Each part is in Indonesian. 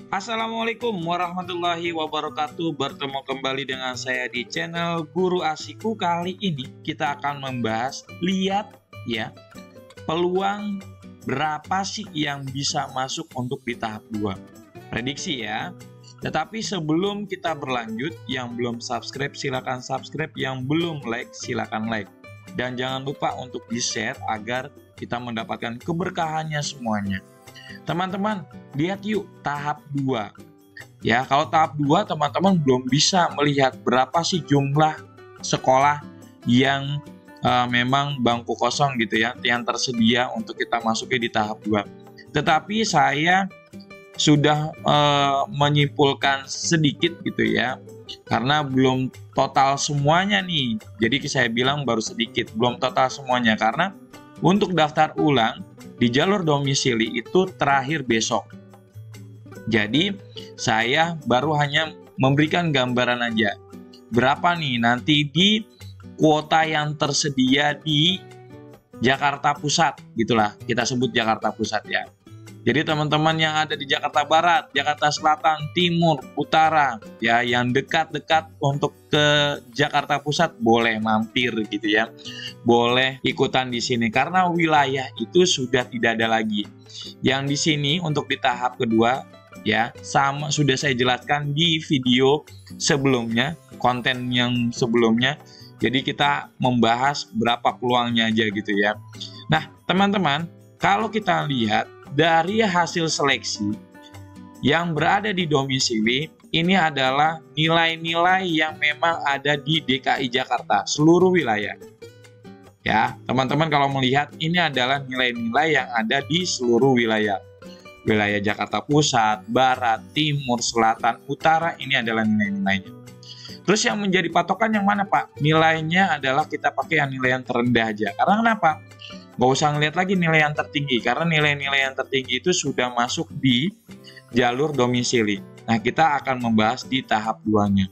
Assalamualaikum warahmatullahi wabarakatuh. Bertemu kembali dengan saya di channel Guru Asiku. Kali ini kita akan membahas, lihat ya, peluang berapa sih yang bisa masuk untuk di tahap 2. Prediksi ya. Tetapi sebelum kita berlanjut, yang belum subscribe silakan subscribe, yang belum like silakan like. Dan jangan lupa untuk di-share agar kita mendapatkan keberkahannya semuanya. Teman-teman, lihat yuk tahap 2. Ya, kalau tahap 2 teman-teman belum bisa melihat berapa sih jumlah sekolah yang memang bangku kosong gitu ya, yang tersedia untuk kita masuki di tahap 2. Tetapi saya sudah menyimpulkan sedikit gitu ya, karena belum total semuanya nih. Jadi saya bilang baru sedikit, belum total semuanya, karena untuk daftar ulang di jalur domisili itu terakhir besok. Jadi saya baru hanya memberikan gambaran aja. Berapa nih nanti di kuota yang tersedia di Jakarta Pusat, gitulah kita sebut Jakarta Pusat ya. Jadi teman-teman yang ada di Jakarta Barat, Jakarta Selatan, Timur, Utara, ya yang dekat-dekat untuk ke Jakarta Pusat boleh mampir gitu ya. Boleh ikutan di sini karena wilayah itu sudah tidak ada lagi. Yang di sini untuk di tahap kedua ya, sama sudah saya jelaskan di video sebelumnya, konten yang sebelumnya. Jadi kita membahas berapa peluangnya aja gitu ya. Nah, teman-teman, kalau kita lihat dari hasil seleksi yang berada di domisili, ini adalah nilai-nilai yang memang ada di DKI Jakarta, seluruh wilayah. Ya, teman-teman kalau melihat ini adalah nilai-nilai yang ada di seluruh wilayah. Wilayah Jakarta Pusat, Barat, Timur, Selatan, Utara, ini adalah nilai-nilainya. Terus yang menjadi patokan yang mana Pak? Nilainya adalah kita pakai yang nilai yang terendah aja. Karena kenapa? Nggak usah ngeliat lagi nilai yang tertinggi, karena nilai-nilai yang tertinggi itu sudah masuk di jalur domisili. Nah, kita akan membahas di tahap 2-nya.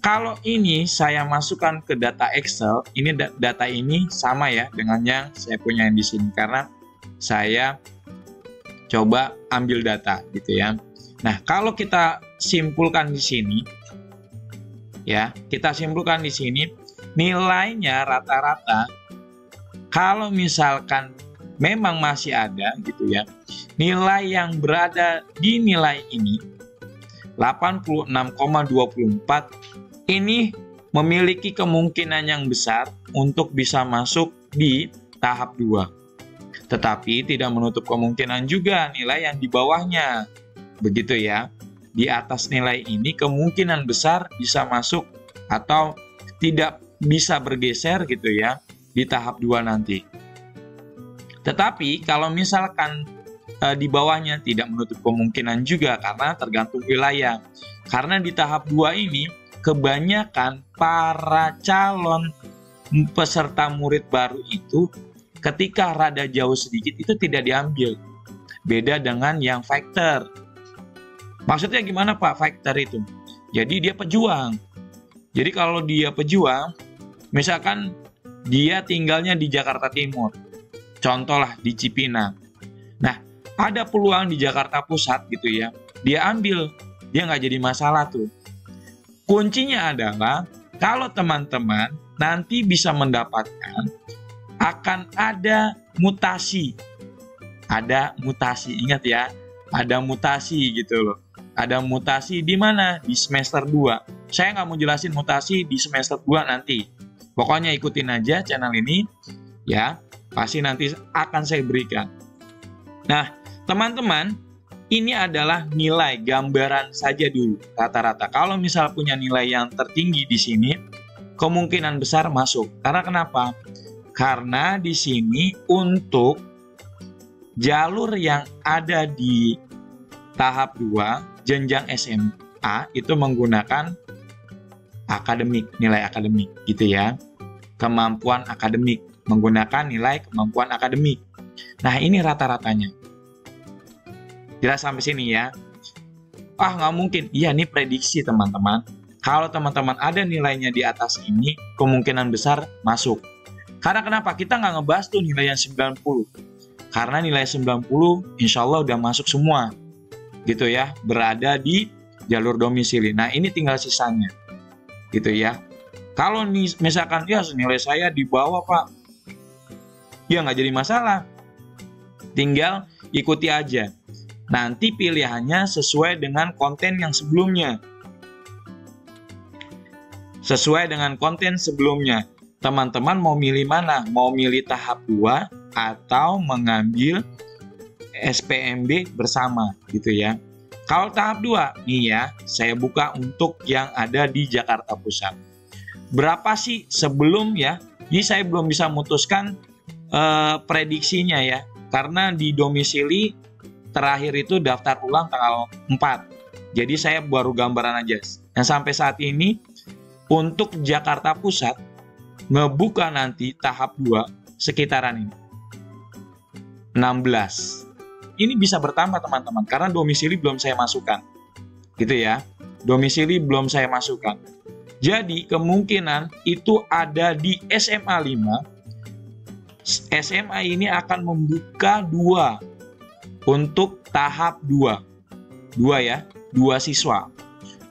Kalau ini saya masukkan ke data Excel, ini data ini sama ya dengan yang saya punya di sini, karena saya coba ambil data gitu ya. Nah, kalau kita simpulkan di sini, ya, kita simpulkan di sini, nilainya rata-rata kalau misalkan memang masih ada gitu ya, nilai yang berada di nilai ini 86,24 ini memiliki kemungkinan yang besar untuk bisa masuk di tahap 2. Tetapi tidak menutup kemungkinan juga nilai yang di bawahnya. Begitu ya. Di atas nilai ini kemungkinan besar bisa masuk atau tidak bisa bergeser gitu ya di tahap 2 nanti. Tetapi kalau misalkan di bawahnya tidak menutup kemungkinan juga karena tergantung wilayah. Karena di tahap 2 ini kebanyakan para calon peserta murid baru itu ketika rada jauh sedikit itu tidak diambil. Beda dengan yang fighter. Maksudnya gimana Pak fighter itu? Jadi dia pejuang. Jadi kalau dia pejuang, misalkan dia tinggalnya di Jakarta Timur, contohlah di Cipinang. Nah, ada peluang di Jakarta Pusat gitu ya, dia ambil, dia nggak jadi masalah tuh. Kuncinya adalah kalau teman-teman nanti bisa mendapatkan, akan ada mutasi. Ada mutasi, ingat ya, ada mutasi gitu loh. Ada mutasi di mana? Di semester 2. Saya nggak mau jelasin mutasi di semester 2 nanti. Pokoknya ikutin aja channel ini, ya, pasti nanti akan saya berikan. Nah, teman-teman, ini adalah nilai gambaran saja dulu, rata-rata. Kalau misal punya nilai yang tertinggi di sini, kemungkinan besar masuk. Karena kenapa? Karena di sini untuk jalur yang ada di tahap 2, jenjang SMA, itu menggunakan akademik, nilai akademik gitu ya. Kemampuan akademik, menggunakan nilai kemampuan akademik. Nah, ini rata-ratanya. Jelas sampai sini ya. Nggak mungkin. Iya, ini prediksi teman-teman. Kalau teman-teman ada nilainya di atas ini, kemungkinan besar masuk. Karena kenapa? Kita nggak ngebahas tuh nilai yang 90. Karena nilai 90 insya Allah udah masuk semua. gitu ya, berada di jalur domisili. Nah, ini tinggal sisanya, gitu ya. Kalau misalkan ya nilai saya di bawah Pak, ya nggak jadi masalah. Tinggal ikuti aja. Nanti pilihannya sesuai dengan konten yang sebelumnya. Sesuai dengan konten sebelumnya. Teman-teman mau milih mana? Mau milih tahap 2 atau mengambil SPMB bersama gitu ya. Kalau tahap 2 nih ya, saya buka untuk yang ada di Jakarta Pusat. Berapa sih sebelum ya? Ini saya belum bisa memutuskan prediksinya ya. Karena di domisili terakhir itu daftar ulang tanggal 4. Jadi saya baru gambaran aja. Yang sampai saat ini untuk Jakarta Pusat ngebuka nanti tahap 2 sekitaran ini. 16. Ini bisa bertambah teman-teman karena domisili belum saya masukkan. Gitu ya. Domisili belum saya masukkan. Jadi kemungkinan itu ada di SMA 5. SMA ini akan membuka 2 untuk tahap 2. 2 ya, 2 siswa.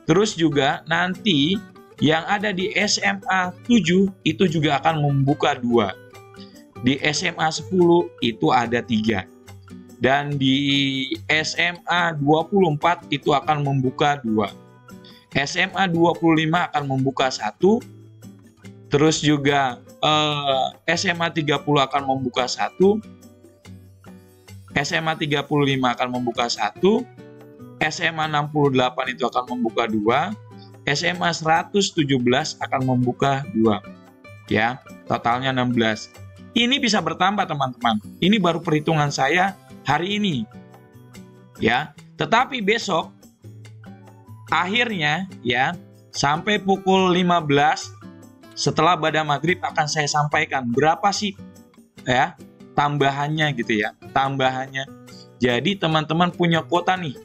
Terus juga nanti yang ada di SMA 7 itu juga akan membuka 2. Di SMA 10 itu ada 3. Dan di SMA 24 itu akan membuka 2. SMA 25 akan membuka 1. Terus juga SMA 30 akan membuka 1. SMA 35 akan membuka 1. SMA 68 itu akan membuka 2. SMA 117 akan membuka 2. Ya, totalnya 16. Ini bisa bertambah teman-teman. Ini baru perhitungan saya hari ini. Ya, tetapi besok akhirnya ya sampai pukul 15 setelah pada maghrib akan saya sampaikan berapa sih ya tambahannya gitu ya. Tambahannya. Jadi teman-teman punya kuota nih.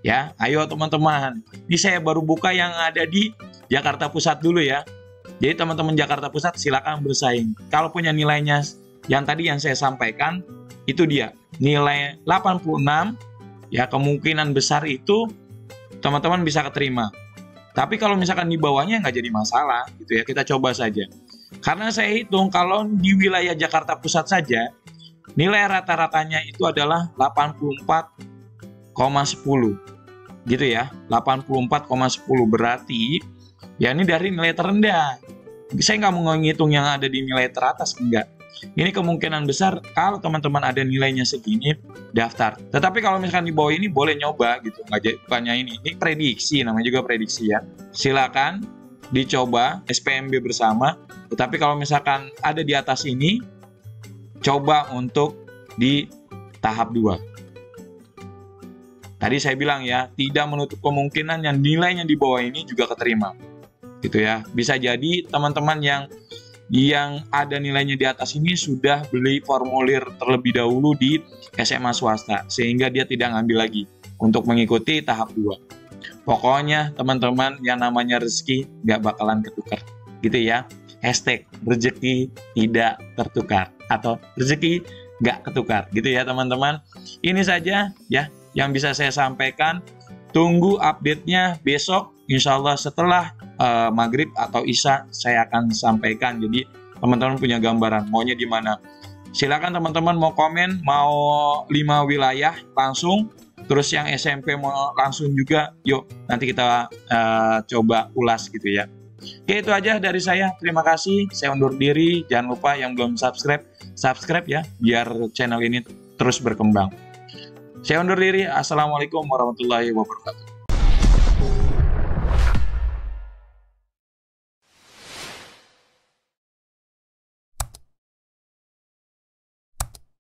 Ya, ayo teman-teman. Ini saya baru buka yang ada di Jakarta Pusat dulu ya. Jadi teman-teman Jakarta Pusat silakan bersaing. Kalau punya nilainya yang tadi yang saya sampaikan, itu dia. Nilai 86, ya kemungkinan besar itu teman-teman bisa keterima. Tapi kalau misalkan di bawahnya nggak jadi masalah, gitu ya. Kita coba saja. Karena saya hitung kalau di wilayah Jakarta Pusat saja, nilai rata-ratanya itu adalah 84,10. Gitu ya, 84,10 berarti ya ini dari nilai terendah. Saya nggak mau ngitung yang ada di nilai teratas, enggak. Ini kemungkinan besar kalau teman-teman ada nilainya segini, daftar. Tetapi kalau misalkan di bawah ini boleh nyoba gitu, bukannya ini prediksi, namanya juga prediksi ya. Silakan dicoba SPMB bersama. Tetapi kalau misalkan ada di atas ini, coba untuk di tahap 2. Tadi saya bilang ya, tidak menutup kemungkinan yang nilainya di bawah ini juga keterima. Gitu ya. Bisa jadi teman-teman yang ada nilainya di atas ini sudah beli formulir terlebih dahulu di SMA swasta, sehingga dia tidak ngambil lagi untuk mengikuti tahap 2. Pokoknya teman-teman yang namanya rezeki nggak bakalan ketukar. Gitu ya. Hashtag rezeki tidak tertukar atau rezeki nggak ketukar. Gitu ya teman-teman. Ini saja ya yang bisa saya sampaikan. Tunggu update-nya besok, insya Allah setelah maghrib atau isya saya akan sampaikan. Jadi teman-teman punya gambaran maunya di mana. Silakan teman-teman mau komen, mau 5 wilayah langsung, terus yang SMP mau langsung juga, yuk nanti kita coba ulas gitu ya. Oke, itu aja dari saya. Terima kasih. Saya undur diri. Jangan lupa yang belum subscribe ya, biar channel ini terus berkembang. Saya undur diri. Assalamualaikum warahmatullahi wabarakatuh.